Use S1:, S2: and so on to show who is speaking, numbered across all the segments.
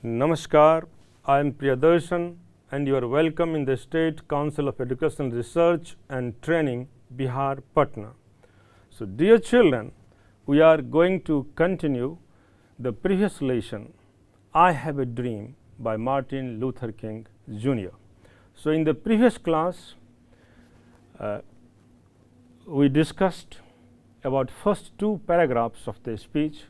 S1: Namaskar, I am Priyadarshan and you are welcome in the State Council of Educational Research and Training, Bihar, Patna. So dear children, we are going to continue the previous lesson, I Have a Dream by Martin Luther King Jr. So in the previous class, we discussed about first two paragraphs of the speech,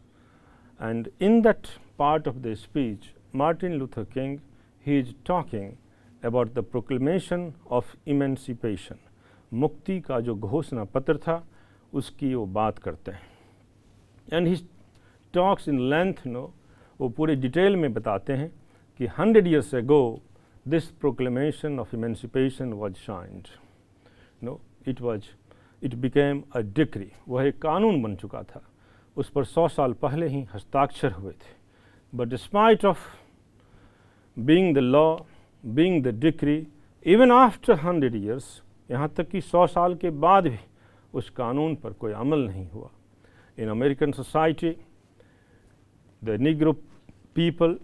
S1: and in that part of the speech, Martin Luther King, he is talking about the proclamation of emancipation. मुक्ति का जो घोषणा पत्र था उसकी वो बात करते हैं, and he talks in length वो पूरे डिटेल में बताते हैं कि 100 years ago this proclamation of emancipation was signed. It became a decree. वह एक कानून बन चुका था, उस पर 100 साल पहले ही हस्ताक्षर हुए थे. But despite of being the law, being the decree, even after 100 years, यहाँ तक कि 100 साल के बाद भी उस कानून पर कोई अमल नहीं हुआ. In American society, the Negro people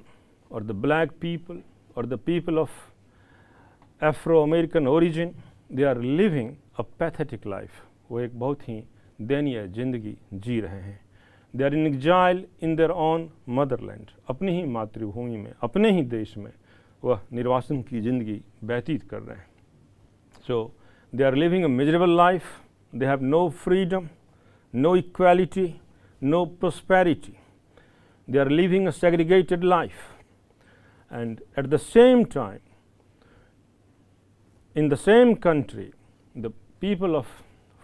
S1: or the black people or the people of Afro-American origin, they are living a pathetic life. वो एक बहुत ही दयनीय जिंदगी जी रहे हैं. They are in exile in their own motherland. अपनी ही मातृभूमि में, अपने ही देश में वह निर्वासन की जिंदगी व्यतीत कर रहे हैं. So they are living a miserable life. They have no freedom, no equality, no prosperity. They are living a segregated life. And at the same time, in the same country, the people of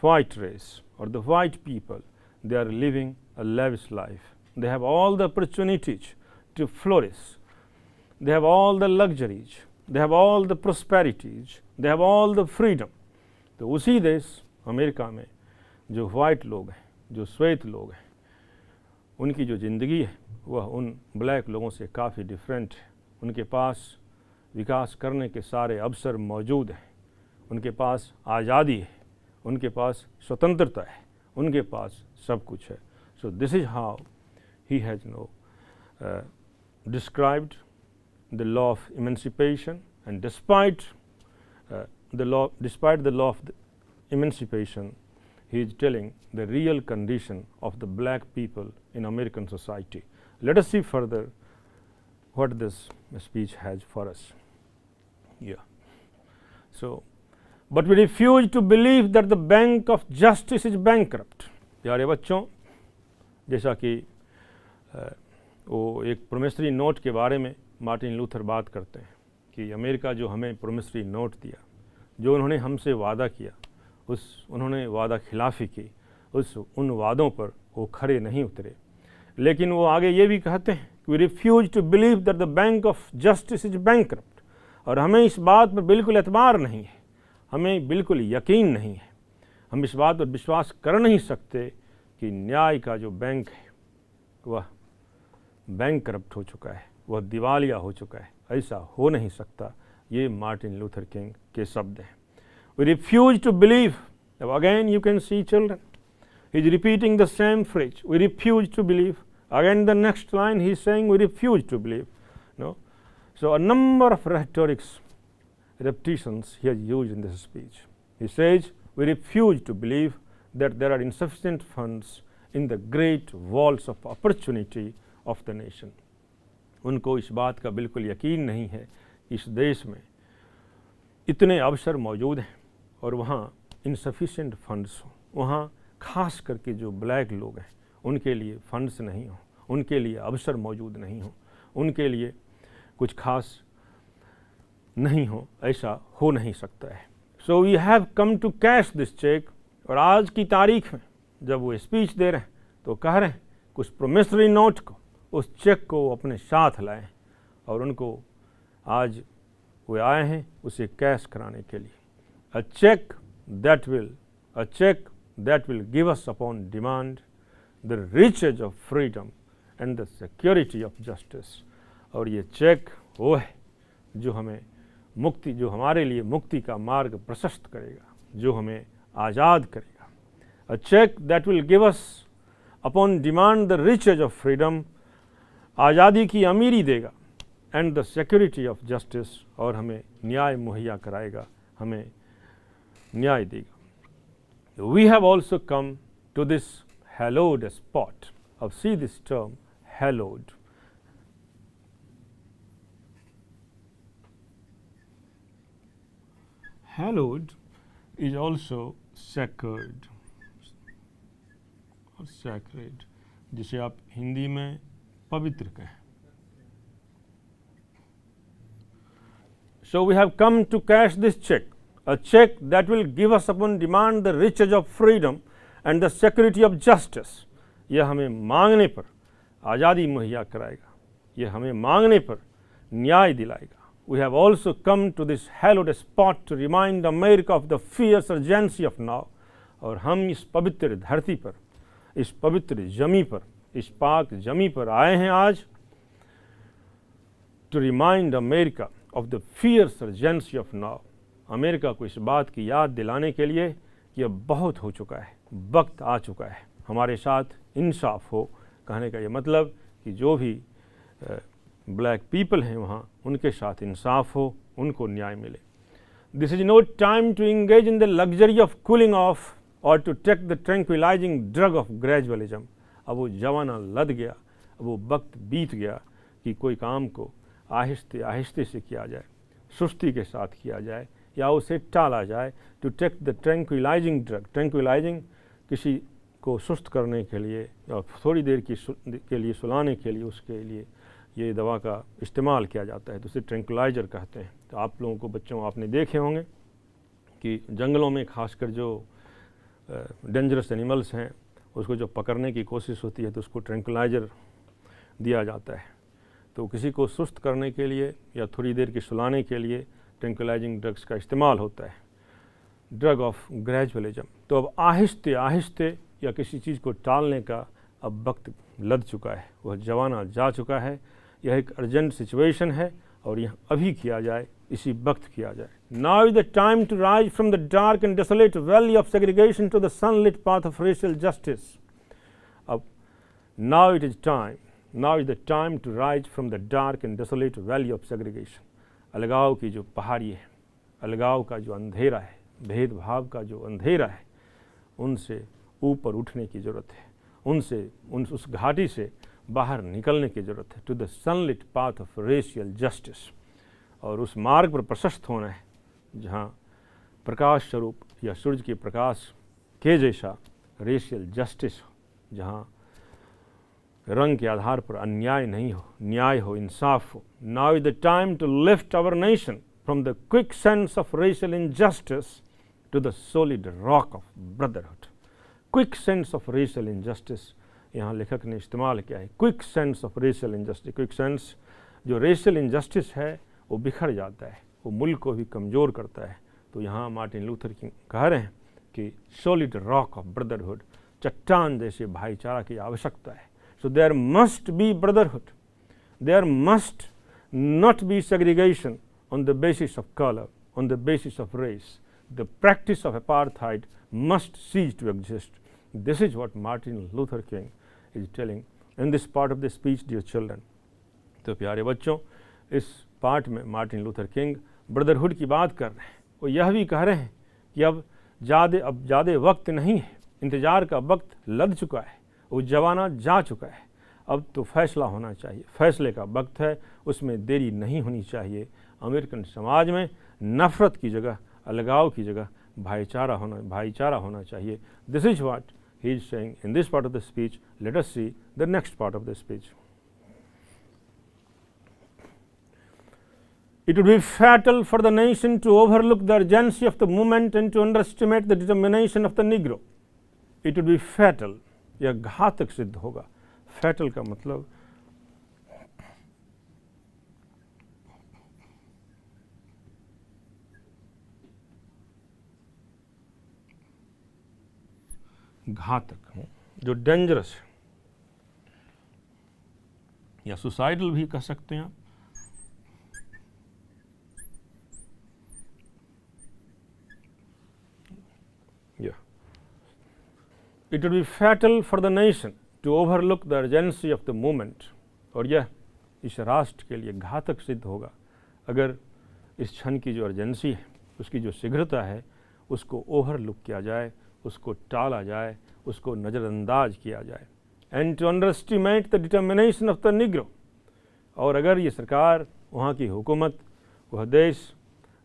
S1: white race or the white people, they are living a lavish life. They have all the opportunities to flourish. They have all the luxuries. They have all the prosperities. They have all the freedom. तो उसी देश America में जो white लोग हैं, जो श्वेत लोग हैं, उनकी जो ज़िंदगी है वह उन ब्लैक लोगों से काफ़ी डिफरेंट है. उनके पास विकास करने के सारे अवसर मौजूद हैं, उनके पास आज़ादी है, उनके पास स्वतंत्रता है, उनके पास सब कुछ है. So this is how he has described the law of emancipation, and despite the law of the emancipation, he is telling the real condition of the black people in American society. Let us see further what this speech has for us. Yeah. So, but we refuse to believe that the bank of justice is bankrupt. प्यारे बच्चों, जैसा कि वो एक promissory note के बारे में Martin Luther बात करते हैं कि अमेरिका जो हमें प्रोमिसरी नोट दिया, जो उन्होंने हमसे वादा किया, उन्होंने वादा खिलाफ़ी की, उन वादों पर वो खरे नहीं उतरे. लेकिन वो आगे ये भी कहते हैं कि we refuse to believe that the bank of justice is bankrupt. और हमें इस बात पर बिल्कुल एतबार नहीं है, हमें बिल्कुल यकीन नहीं है, हम इस बात पर विश्वास कर नहीं सकते कि न्याय का जो बैंक है वह बैंकरप्ट हो चुका है, वह दिवालिया हो चुका है. ऐसा हो नहीं सकता. ये मार्टिन लूथर किंग के शब्द हैं. We refuse to believe. Again you can see children, he is repeating the same phrase. We refuse to believe. Again the next line he is saying we refuse to believe. So a number of repetitions he has used in this speech. He says we refuse to believe that there are insufficient funds in the great vaults of opportunity of the nation. उनको इस बात का बिल्कुल यकीन नहीं है इस देश में इतने अवसर मौजूद हैं और वहाँ insufficient funds हों. वहाँ खास करके जो ब्लैक लोग हैं उनके लिए फंड्स नहीं हो, उनके लिए अवसर मौजूद नहीं हो, उनके लिए कुछ खास नहीं हो, ऐसा हो नहीं सकता है. So we have come to cash this cheque. और आज की तारीख में जब वो स्पीच दे रहे हैं तो कह रहे हैं कुछ प्रोमिसरी नोट को, उस चेक को अपने साथ लाएं, और उनको आज वो आए हैं उसे कैश कराने के लिए. अ check that will give us upon demand the riches of freedom and the security of justice. और ये चेक वो है जो हमें मुक्ति, जो हमारे लिए मुक्ति का मार्ग प्रशस्त करेगा, जो हमें आज़ाद करेगा. A check that will give us upon demand the riches of freedom. आज़ादी की अमीरी देगा, and the security of justice, और हमें न्याय मुहैया कराएगा, हमें न्याय देगा। We have also come to this hallowed spot. अब see this term hallowed. Hallowed is also sacred और sacred, जिसे आप हिंदी में पवित्र कहें। So we have come to cash this check, a check that will give us upon demand the riches of freedom and the security of justice. यह हमें मांगने पर आज़ादी मुहैया कराएगा, यह हमें मांगने पर न्याय दिलाएगा। We have also come to this hallowed spot to remind America of the fierce urgency of now. और हम इस पवित्र धरती पर, इस पवित्र जमी पर, इस पाक जमी पर आए हैं आज to remind America of the fierce urgency of now. America को इस बात की याद दिलाने के लिए कि अब बहुत हो चुका है, वक्त आ चुका है, हमारे साथ इंसाफ हो। कहने का ये मतलब कि जो भी ब्लैक पीपल हैं वहाँ, उनके साथ इंसाफ हो, उनको न्याय मिले। This is no time to engage in the luxury of cooling off or to take the tranquillising drug of gradualism. अब वो जमाना लद गया, अब वो वक्त बीत गया कि कोई काम को आहिस्ते आहिस्ते से किया जाए, सुस्ती के साथ किया जाए या उसे टाला जाए। To take the tranquillising drug, ट्रैंक्विलाइजिंग किसी को सुस्त करने के लिए या थोड़ी देर के लिए सुलाने के लिए, उसके लिए ये दवा का इस्तेमाल किया जाता है, तो उसे ट्रैंक्विलाइजर कहते हैं। तो आप लोगों को, बच्चों, आपने देखे होंगे कि जंगलों में खासकर जो डेंजरस एनिमल्स हैं, उसको जो पकड़ने की कोशिश होती है तो उसको ट्रैंक्विलाइजर दिया जाता है। तो किसी को सुस्त करने के लिए या थोड़ी देर के सुलाने के लिए ट्रैंक्विलाइजिंग ड्रग्स का इस्तेमाल होता है, ड्रग ऑफ ग्रेजुअलिज्म। तो अब आहिस्ते आहिस्ते या किसी चीज़ को टालने का अब वक्त लद चुका है, वह जमाना जा चुका है। यह एक अर्जेंट सिचुएशन है और यह अभी किया जाए, इसी वक्त किया जाए। Now is the time to rise from the dark and desolate valley of segregation to the sunlit path of racial justice. अब now it is time, now is the time to rise from the dark and desolate valley of segregation. अलगाव की जो पहाड़ी है, अलगाव का जो अंधेरा है, भेदभाव का जो अंधेरा है, उनसे ऊपर उठने की ज़रूरत है, उस घाटी से बाहर निकलने की ज़रूरत है। To the sunlit path of racial justice, और उस मार्ग पर प्रशस्त होना है जहाँ प्रकाश स्वरूप या सूरज के प्रकाश के जैसा रेशियल जस्टिस हो, जहाँ रंग के आधार पर अन्याय नहीं हो, न्याय हो, इंसाफ हो। Now is the time to lift our nation from the quick sense of racial injustice to the solid rock of brotherhood. Quick sense of racial injustice यहाँ लेखक ने इस्तेमाल किया है। Quick sense of racial injustice, quick sense, जो racial injustice है वो बिखर जाता है, वो मुल्क को भी कमज़ोर करता है। तो यहाँ मार्टिन लूथर किंग कह रहे हैं कि सॉलिड रॉक ऑफ ब्रदरहुड, चट्टान जैसे भाईचारा की आवश्यकता है। So there must be brotherhood, there must not be segregation on the basis of colour, on the basis of race. The practice of apartheid must cease to exist. This is what Martin Luther King is telling in this part of the speech, dear children. तो प्यारे बच्चों, इस part में Martin Luther king brotherhood की बात कर रहे हैं। वो यह भी कह रहे हैं कि अब ज़्यादा वक्त नहीं है, इंतज़ार का वक्त लद चुका है, वो जमाना जा चुका है। अब तो फैसला होना चाहिए, फैसले का वक्त है, उसमें देरी नहीं होनी चाहिए। अमेरिकन समाज में नफ़रत की जगह, अलगाव की जगह भाईचारा होना चाहिए। This is what he is saying in this part of the speech. Let us see the next part of the speech. It would be fatal for the nation to overlook the urgency of the movement and to underestimate the determination of the Negro. It would be fatal, यह घातक सिद्ध होगा। fatal का मतलब घातक, जो dangerous है, या सुसाइडल भी कह सकते हैं आप। It would be fatal for the nation to overlook the urgency of the movement, और यह इस राष्ट्र के लिए घातक सिद्ध होगा अगर इस क्षण की जो अर्जेंसी है, उसकी जो शीघ्रता है, उसको ओवरलुक किया जाए, उसको टाला जाए, उसको नज़रअंदाज किया जाए। And to underestimate the determination of the Negro, और अगर ये सरकार, वहाँ की हुकूमत, वह देश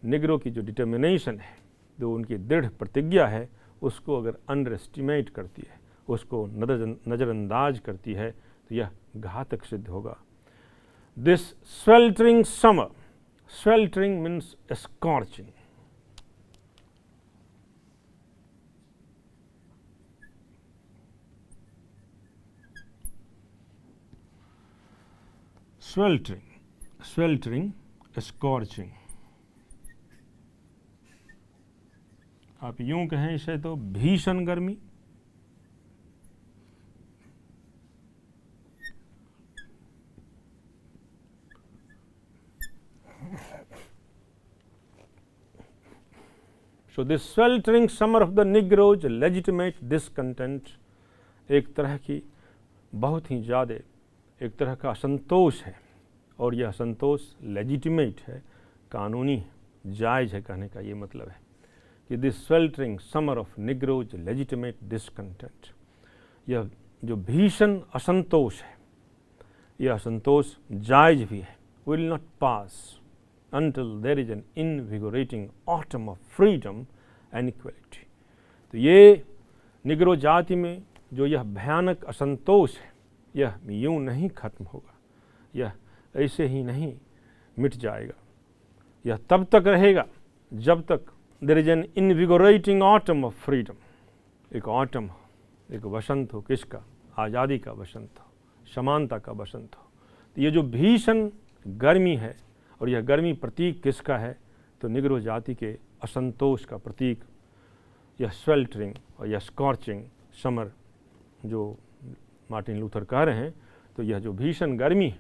S1: निग्रो की जो डिटर्मिनेशन है, जो उनकी दृढ़ प्रतिज्ञा है, उसको अगर अंडर एस्टिमेट करती है, उसको नज़रअंदाज करती है, तो यह घातक सिद्ध होगा। This sweltering summer, sweltering means scorching, sweltering, scorching, आप यूं कहें इसे तो भीषण गर्मी, So this sweltering summer of the Negroes legitimate discontent, एक तरह की बहुत ही ज़्यादा एक तरह का असंतोष है, और यह असंतोष लेजिटिमेट है, कानूनी है, जायज़ है। कहने का ये मतलब है कि this sweltering summer of Negroes legitimate discontent, यह जो भीषण असंतोष है, यह असंतोष जायज़ भी है। Will not pass until there is an invigorating autumn of freedom and equality। तो ये निग्रो जाति में जो यह भयानक असंतोष है, यह यूं नहीं खत्म होगा, यह ऐसे ही नहीं मिट जाएगा, यह तब तक रहेगा जब तक there is an invigorating autumn of freedom, एक ऑटम, एक वसंत हो, किसका? आज़ादी का वसंत हो, समानता का वसंत हो। तो ये जो भीषण गर्मी है, और यह गर्मी प्रतीक किसका है? तो निग्रो जाति के असंतोष का प्रतीक यह स्वेल्टरिंग और यह स्कॉर्चिंग समर जो मार्टिन लूथर कह रहे हैं। तो यह जो भीषण गर्मी है,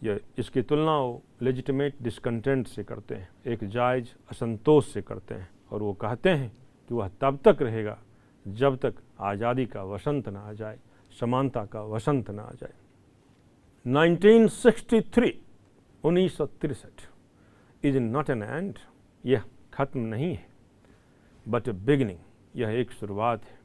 S1: यह इसकी तुलना वो लेजिटिमेट डिसकंटेंट से करते हैं, एक जायज़ असंतोष से करते हैं, और वो कहते हैं कि वह तब तक रहेगा जब तक आज़ादी का वसंत ना आ जाए, समानता का वसंत ना आ जाए। 1963 1963 इज नॉट एन एंड, यह खत्म नहीं है, बट ए बिगिनिंग, यह एक शुरुआत है।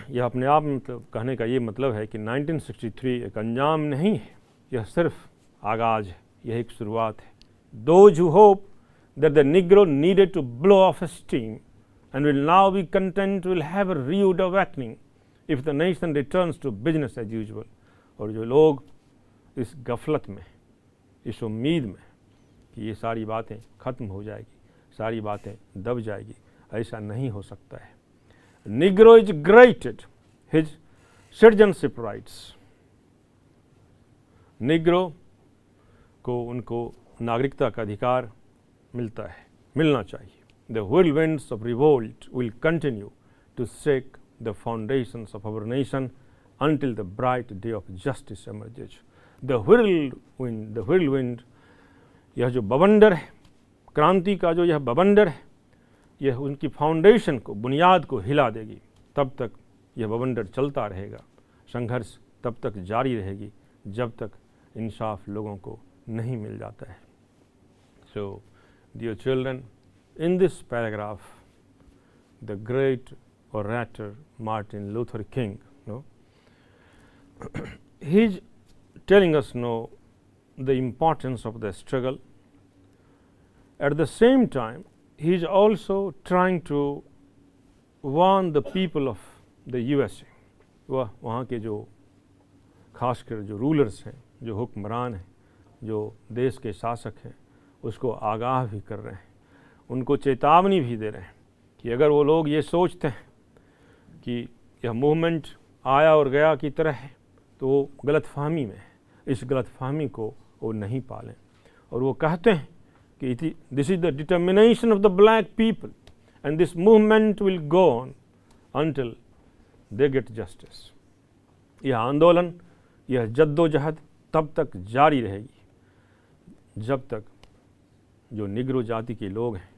S1: यह अपने आप में मतलब कहने का ये मतलब है कि 1963 एक अंजाम नहीं है, यह सिर्फ आगाज है, यह एक शुरुआत है। Those who hope that the Negro needed to blow off steam and will now be content will have a rude awakening if the nation returns to business as usual। और जो लोग इस गफलत में, इस उम्मीद में कि ये सारी बातें ख़त्म हो जाएगी, सारी बातें दब जाएगी, ऐसा नहीं हो सकता है। Negro is granted his citizenship rights, Negro को उनको नागरिकता का अधिकार मिलता है, मिलना चाहिए। The whirlwinds of revolt will continue to shake the foundations of our nation until the bright day of justice emerges। The whirlwind, यह जो बवंडर है, क्रांति का जो यह बवंडर है, यह उनकी फाउंडेशन को, बुनियाद को हिला देगी। तब तक यह बवंडर चलता रहेगा, संघर्ष तब तक जारी रहेगी जब तक इंसाफ लोगों को नहीं मिल जाता है। So, dear children, in this paragraph, the great orator Martin Luther King, he's telling us the importance of the struggle. At the same time, he is also trying to warn the people of the USA। वहाँ के जो खासकर जो rulers हैं, जो हुक्मरान हैं, जो देश के शासक हैं, उसको आगाह भी कर रहे हैं, उनको चेतावनी भी दे रहे हैं कि अगर वो लोग ये सोचते हैं कि यह मूवमेंट आया और गया की तरह है, तो वो गलतफहमी में है, इस गलतफहमी को वो नहीं पालें। और वो कहते हैं कि this is the determination of the black people and this movement will go on until they get justice. यह आंदोलन, यह जद्दोजहद तब तक जारी रहेगी जब तक जो निग्रो जाति के लोग हैं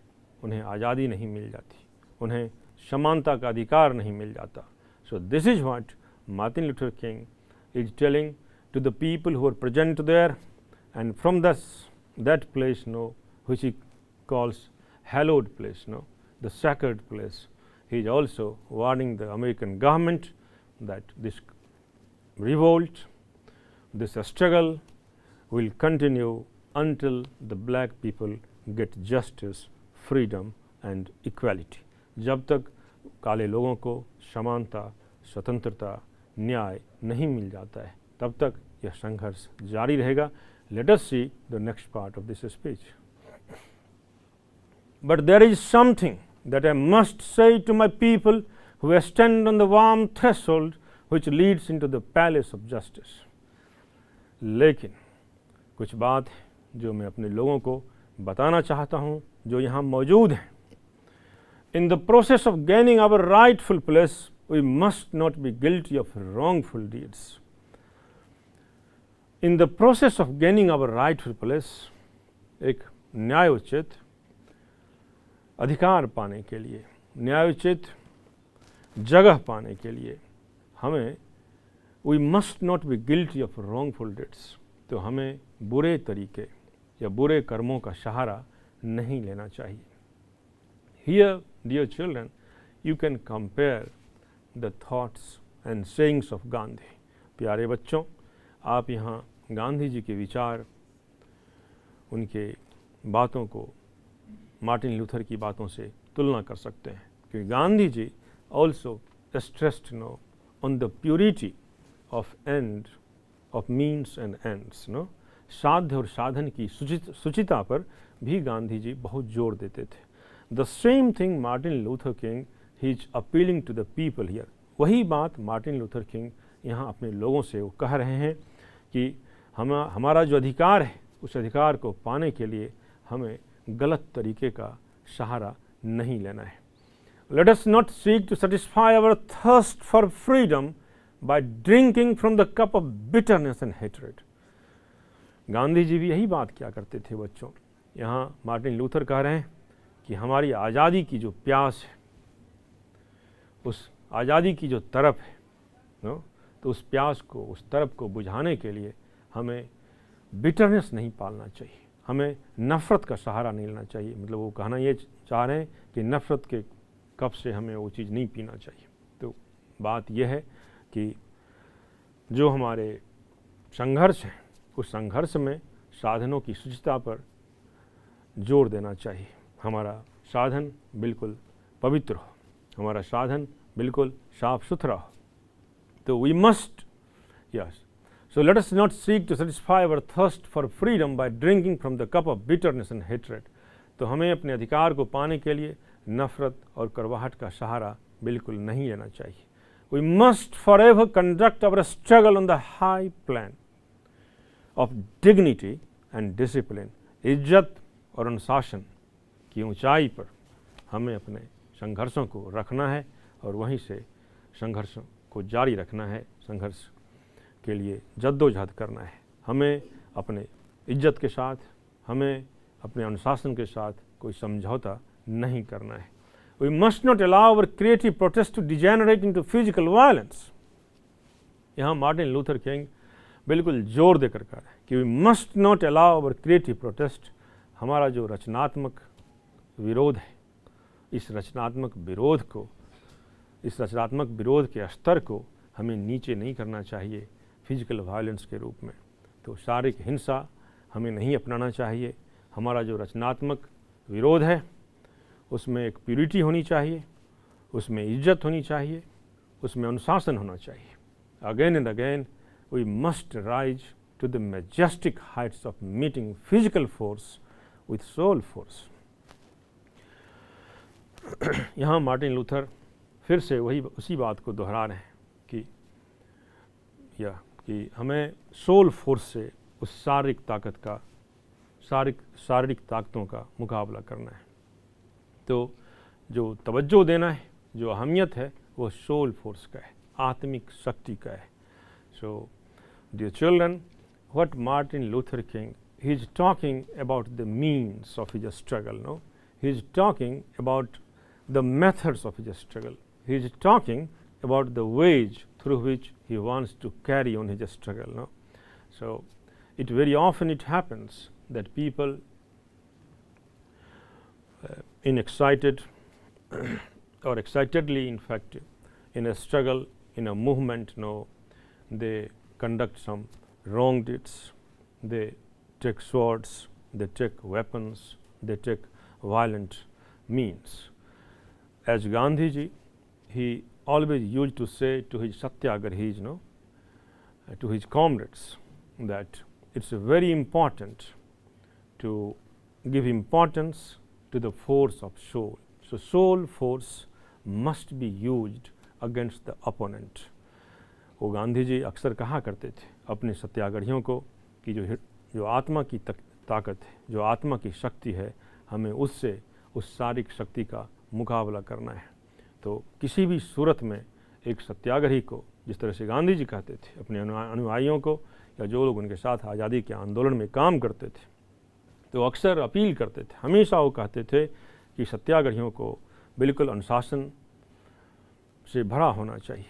S1: उन्हें आज़ादी नहीं मिल जाती, उन्हें समानता का अधिकार नहीं मिल जाता। So this is what Martin Luther king is telling to the people who were present there, and from that place, which he calls hallowed place, the sacred place. He is also warning the American government that this revolt, this struggle will continue until the black people get justice, freedom and equality. जब तक काले लोगों को समानता, स्वतंत्रता, न्याय नहीं मिल जाता है, तब तक यह संघर्ष जारी रहेगा. Let us see the next part of this speech. But there is something that I must say to my people who stand on the warm threshold which leads into the palace of justice. लेकिन कुछ बात है जो मैं अपने लोगों को बताना चाहता हूँ जो यहाँ मौजूद हैं. In the process of gaining our rightful place, we must not be guilty of wrongful deeds. In the process of gaining our rightful place, एक न्यायोचित अधिकार पाने के लिए, न्यायोचित जगह पाने के लिए हमें we must not be guilty of wrongful deeds. तो हमें बुरे तरीके या बुरे कर्मों का सहारा नहीं लेना चाहिए. Here, dear children, you can compare the thoughts and sayings of Gandhi. प्यारे बच्चों, आप यहाँ गांधी जी के विचार, उनके बातों को मार्टिन लूथर की बातों से तुलना कर सकते हैं. क्योंकि Gandhi ji also stressed on the purity of end, of means and ends. साध्य और साधन की सुचिता पर भी गांधी जी बहुत जोर देते थे. The same thing Martin Luther King, he is appealing to the people here. वही बात मार्टिन लूथर किंग यहाँ अपने लोगों से वो कह रहे हैं कि हमारा जो अधिकार है, उस अधिकार को पाने के लिए हमें गलत तरीके का सहारा नहीं लेना है. Let us not seek to satisfy our thirst for freedom by drinking from the cup of bitterness and hatred. Gandhi ji भी यही बात क्या करते थे बच्चों. यहाँ मार्टिन लूथर कह रहे हैं कि हमारी आज़ादी की जो प्यास है, उस आज़ादी की जो तरफ है, तो उस प्यास को, उस तरफ को बुझाने के लिए हमें बिटरनेस नहीं पालना चाहिए, हमें नफ़रत का सहारा नहीं लेना चाहिए. मतलब वो कहना ये चाह रहे हैं कि नफ़रत के कप से हमें वो चीज़ नहीं पीना चाहिए. तो बात यह है कि जो हमारे संघर्ष हैं, उस संघर्ष में साधनों की शुचिता पर जोर देना चाहिए. हमारा साधन बिल्कुल पवित्र हो, हमारा साधन बिल्कुल साफ सुथरा हो. तो we must, yes, so let us not seek to satisfy our thirst for freedom by drinking from the cup of bitterness and hatred. तो हमें अपने अधिकार को पाने के लिए नफ़रत और कड़वाहट का सहारा बिल्कुल नहीं लेना चाहिए. We must forever conduct our struggle on the high plan of dignity and discipline. इज्जत और अनुशासन की ऊंचाई पर हमें अपने संघर्षों को रखना है और वहीं से संघर्षों को जारी रखना है, संघर्ष के लिए जद्दोजहद करना है. हमें अपने इज्जत के साथ, हमें अपने अनुशासन के साथ कोई समझौता नहीं करना है. We must not allow our creative protest to degenerate into physical violence. यहाँ मार्टिन लूथर किंग बिल्कुल जोर देकर कह रहे हैं कि we must not allow our creative protest, हमारा जो रचनात्मक विरोध है, इस रचनात्मक विरोध को, इस रचनात्मक विरोध के स्तर को हमें नीचे नहीं करना चाहिए फिजिकल वायलेंस के रूप में. तो शारीरिक हिंसा हमें नहीं अपनाना चाहिए. हमारा जो रचनात्मक विरोध है उसमें एक प्यूरिटी होनी चाहिए, उसमें इज्जत होनी चाहिए, उसमें अनुशासन होना चाहिए. Again and again we must rise to the majestic heights of meeting physical force with soul force. यहाँ मार्टिन लूथर फिर से वही उसी बात को दोहरा रहे हैं कि हमें सोल फोर्स से उस शारीरिक ताकत का, शारीरिक ताकतों का मुकाबला करना है. तो जो तवज्जो देना है, जो अहमियत है, वो सोल फोर्स का है, आत्मिक शक्ति का है. So dear children, what Martin Luther King, he is talking about the means of his struggle. No, he is talking about the methods of his struggle. He is talking about the ways through which he wants to carry on his struggle. No, So it very often it happens that people in excited or excitedly, in fact, in a struggle, in a movement, they conduct some wrong deeds, they take swords, they take weapons, they take violent means. As Gandhi ji, he always used to say to his satyagrahis, to his comrades, that it's very important to give importance to the force of soul. So soul force must be used against the opponent. वो गांधी जी अक्सर कहा करते थे अपने सत्याग्रहियों को कि जो आत्मा की ताकत है, जो आत्मा की शक्ति है, हमें उससे उस शारीरिक शक्ति का मुकाबला करना है। तो किसी भी सूरत में एक सत्याग्रही को, जिस तरह से गांधी जी कहते थे अपने अनुयायियों को या जो लोग उनके साथ आज़ादी के आंदोलन में काम करते थे, तो अक्सर अपील करते थे, हमेशा वो कहते थे कि सत्याग्रहियों को बिल्कुल अनुशासन से भरा होना चाहिए,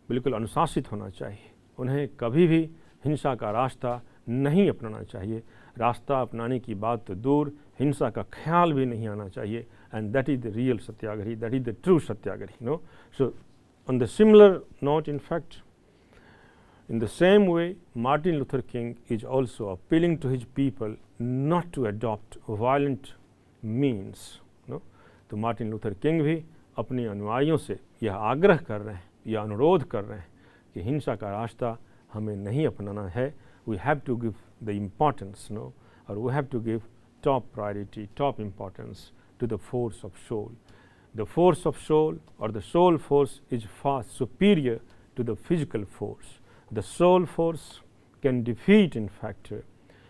S1: बिल्कुल अनुशासित होना चाहिए, उन्हें कभी भी हिंसा का रास्ता नहीं अपनाना चाहिए। रास्ता अपनाने की बात तो दूर, हिंसा का ख्याल भी नहीं आना चाहिए। And that is the real satyagrahi, that is the true satyagrahi, no. So on the similar note, in fact, in the same way, Martin Luther King is also appealing to his people not to adopt violent means, no? तो Martin Luther king भी अपने अनुयायियों से यह आग्रह कर रहे हैं, यह अनुरोध कर रहे हैं कि हिंसा का रास्ता हमें नहीं अपनाना है। We have to give the importance, no, or we have to give top priority, top importance to the force of soul. The force of soul or the soul force is far superior to the physical force. The soul force can defeat, in fact,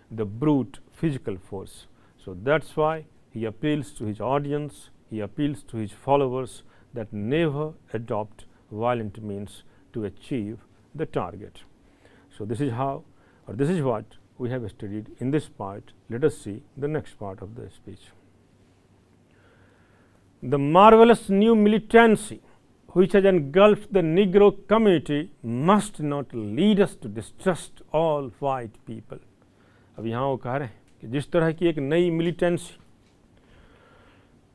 S1: the brute physical force. So that's why he appeals to his audience, he appeals to his followers that never adopt violent means to achieve the target. So this is how, or this is what we have studied in this part. Let us see the next part of the speech. The marvelous new militancy which has engulfed the Negro community must not lead us to distrust all white people. अब यहाँ वो कह रहे हैं कि जिस तरह की एक नई मिलिटेंसी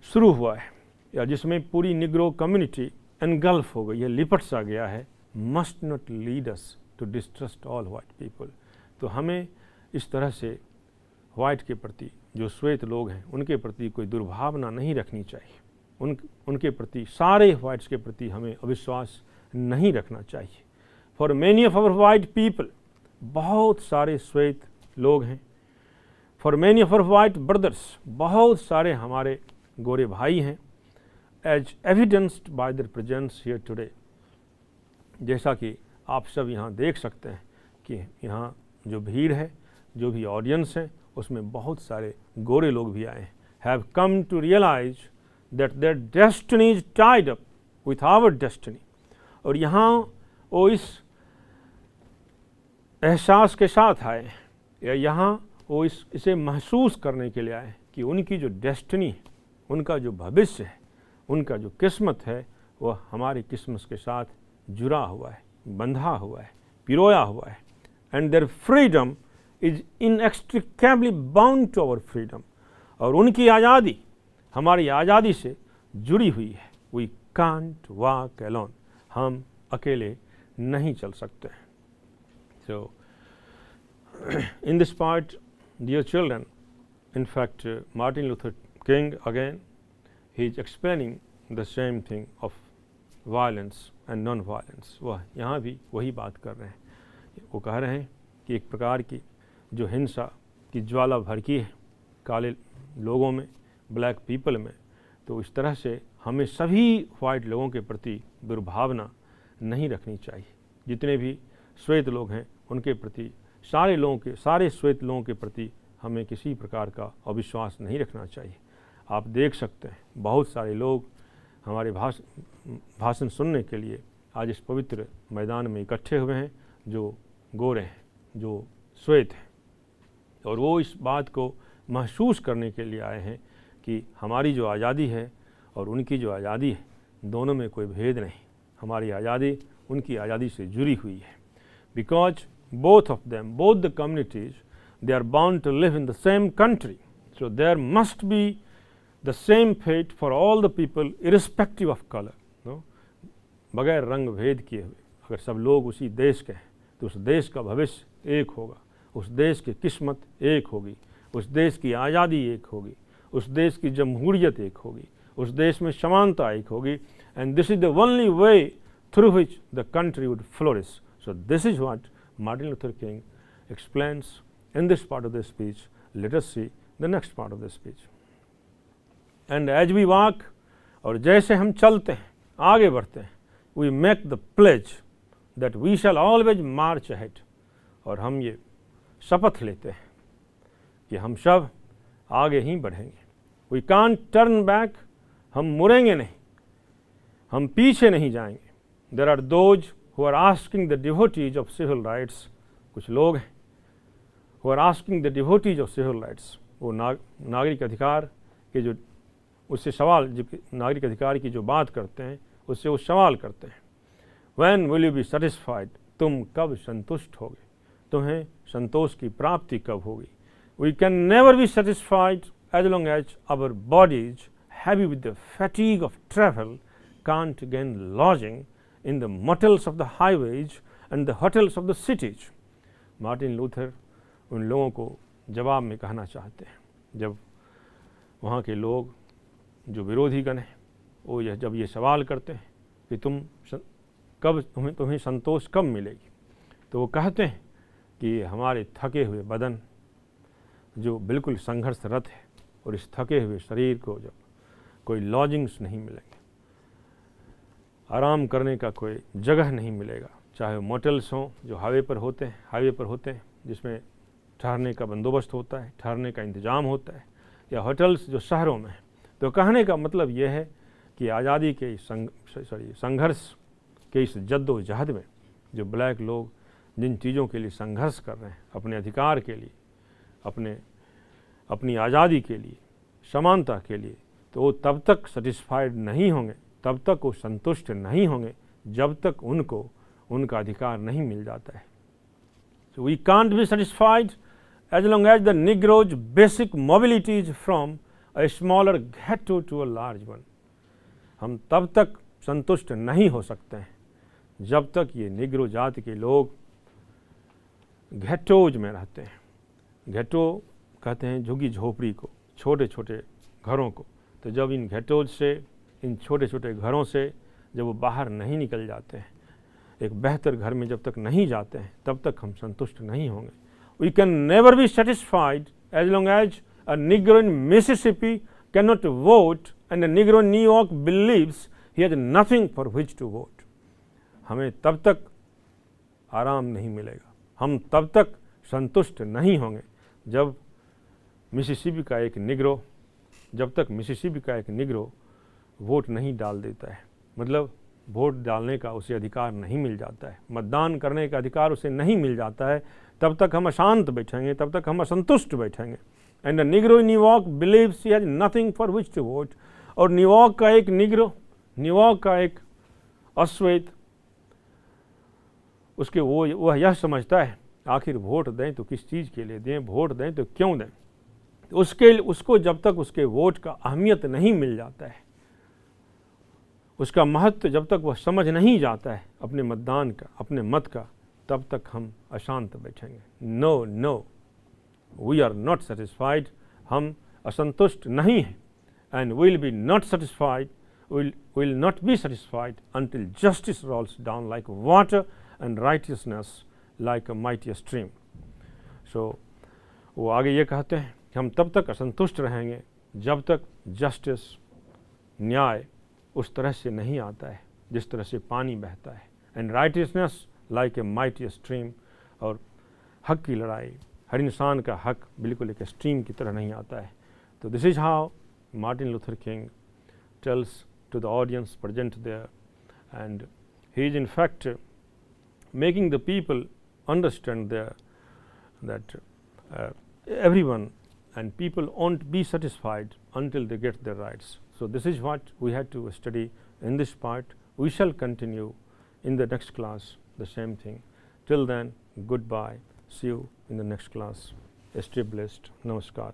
S1: शुरू हुआ है या जिसमें पूरी निग्रो कम्युनिटी एनगल्फ हो गई है, लिपट सा गया है, must not lead us to distrust all white people. तो हमें इस तरह से वाइट के प्रति, जो श्वेत लोग हैं, उनके प्रति कोई दुर्भावना नहीं रखनी चाहिए। उनके प्रति, सारे वाइट्स के प्रति हमें अविश्वास नहीं रखना चाहिए। For many of our white people, बहुत सारे श्वेत लोग हैं। For many of our white brothers, बहुत सारे हमारे गोरे भाई हैं। As evidenced by their presence here today, जैसा कि आप सब यहाँ देख सकते हैं कि यहाँ जो भीड़ है, जो भी ऑडियंस है, उसमें बहुत सारे गोरे लोग भी आए हैं। Have come to realise that their destiny is tied up with our destiny. और यहाँ वो इस एहसास के साथ आए हैं, या यहाँ वो इसे महसूस करने के लिए आए कि उनकी जो डेस्टिनी है, उनका जो भविष्य है, उनका जो किस्मत है, वह हमारी किस्मत के साथ जुड़ा हुआ है, बंधा हुआ है, पिरोया हुआ है। And their freedom is inextricably bound to our freedom. और उनकी आज़ादी हमारी आज़ादी से जुड़ी हुई है। वी कांट वॉक अलोन, हम अकेले नहीं चल सकते। So in this part, dear children, in fact Martin Luther King again, he is explaining the same thing of violence and non violence. वह यहाँ भी वही बात कर रहे हैं। वो कह रहे हैं कि एक प्रकार की जो हिंसा की ज्वाला भड़की है काले लोगों में, ब्लैक पीपल में, तो इस तरह से हमें सभी वाइट लोगों के प्रति दुर्भावना नहीं रखनी चाहिए। जितने भी श्वेत लोग हैं उनके प्रति, सारे श्वेत लोगों के प्रति हमें किसी प्रकार का अविश्वास नहीं रखना चाहिए। आप देख सकते हैं बहुत सारे लोग हमारे भाषण सुनने के लिए आज इस पवित्र मैदान में इकट्ठे हुए हैं, जो गोरे हैं, जो श्वेत हैं, और वो इस बात को महसूस करने के लिए आए हैं कि हमारी जो आज़ादी है और उनकी जो आज़ादी है, दोनों में कोई भेद नहीं। हमारी आज़ादी उनकी आज़ादी से जुड़ी हुई है। Because both of them, both the communities, they are bound to live in the same country. So there must be the same fate for all the people irrespective of color. No? बगैर रंग भेद किए हुए अगर सब लोग उसी देश के हैं तो उस देश का भविष्य एक होगा, उस देश की किस्मत एक होगी, उस देश की आज़ादी एक होगी, उस देश की जमहूरियत एक होगी, उस देश में समानता एक होगी. And this is the only way through which the country would flourish. So this is what Martin Luther King explains in this part of the speech. Let us see the next part of the speech. And as we walk, और जैसे हम चलते हैं, आगे बढ़ते हैं, we make the pledge that we shall always march ahead. और हम ये शपथ लेते हैं कि हम सब आगे ही बढ़ेंगे. We can't turn back. हम मुड़ेंगे नहीं, हम पीछे नहीं जाएंगे. There are those who are asking the devotees of civil rights. कुछ लोग हैं who are asking the devotees of civil rights. वो नागरिक अधिकार के जो उससे सवाल, जो नागरिक अधिकार की जो बात करते हैं उससे वो सवाल करते हैं. When will you be satisfied? तुम कब संतुष्ट होगे, तुम्हें संतोष की प्राप्ति कब होगी. We can never be satisfied as long as our bodies, heavy with the fatigue of travel, can't gain lodging in the motels of the highways and the hotels of the cities. Martin Luther उन लोगों को जवाब में कहना चाहते हैं, जब वहाँ के लोग जो विरोधी गण हैं वो जब ये सवाल करते हैं कि तुम्हें संतोष कब मिलेगी, तो वो कहते हैं कि हमारे थके हुए बदन जो बिल्कुल संघर्षरत है और इस थके हुए शरीर को जब कोई लॉजिंग्स नहीं मिलेंगे, आराम करने का कोई जगह नहीं मिलेगा, चाहे मोटेल्स हों जो हाईवे पर होते हैं जिसमें ठहरने का बंदोबस्त होता है, ठहरने का इंतज़ाम होता है, या होटल्स जो शहरों में हैं. तो कहने का मतलब यह है कि आज़ादी के संघर्ष के इस जद्दोजहद में जो ब्लैक लोग जिन चीज़ों के लिए संघर्ष कर रहे हैं, अपने अधिकार के लिए, अपनी आज़ादी के लिए, समानता के लिए, तो वो तब तक सेटिस्फाइड नहीं होंगे, तब तक वो संतुष्ट नहीं होंगे जब तक उनको उनका अधिकार नहीं मिल जाता है. So we can't be satisfied as long as the Negro's basic mobility is from a smaller ghetto to a large one. हम तब तक संतुष्ट नहीं हो सकते हैं जब तक ये निग्रो जाति के लोग घेटोज में रहते हैं. घेटो कहते हैं झुग्गी झोपड़ी को, छोटे छोटे घरों को. तो जब इन घेटोज से, इन छोटे छोटे घरों से जब वो बाहर नहीं निकल जाते हैं, एक बेहतर घर में जब तक नहीं जाते हैं, तब तक हम संतुष्ट नहीं होंगे. We can never be satisfied as long as a Negro in Mississippi cannot vote and a Negro in New York believes he has nothing for which to vote. हमें तब तक आराम नहीं मिलेगा, हम तब तक संतुष्ट नहीं होंगे जब मिसिसिपी का एक निग्रो, जब तक मिसिसिपी का एक निग्रो वोट नहीं डाल देता है, मतलब वोट डालने का उसे अधिकार नहीं मिल जाता है, मतदान करने का अधिकार उसे नहीं मिल जाता है, तब तक हम अशांत बैठेंगे, तब तक हम असंतुष्ट बैठेंगे. And the Negro in New York believes he has nothing for which to vote. और न्यूयॉर्क का एक निग्रो, न्यूयॉर्क का एक अश्वेत, उसके वह यह समझता है आखिर वोट दें तो किस चीज़ के लिए दें, वोट दें तो क्यों दें. उसको जब तक उसके वोट का अहमियत नहीं मिल जाता है, उसका महत्व जब तक वह समझ नहीं जाता है अपने मतदान का, अपने मत का, तब तक हम अशांत बैठेंगे. No no, we are not satisfied, हम असंतुष्ट नहीं हैं. And will be not satisfied, will not be satisfied until justice rolls down like water and righteousness like a mighty stream. So वो आगे ये कहते हैं कि हम तब तक असंतुष्ट रहेंगे जब तक जस्टिस, न्याय उस तरह से नहीं आता है जिस तरह से पानी बहता है. And righteousness like a mighty stream, और हक की लड़ाई, हर इंसान का हक बिल्कुल एक स्ट्रीम की तरह नहीं आता है. तो this is how Martin Luther King tells to the audience present there, and he is in fact making the people understand that everyone and people won't be satisfied until they get their rights. So this is what we had to study in this part. We shall continue in the next class the same thing. Till then, Goodbye. See you in the next class. Stay blessed. Namaskar.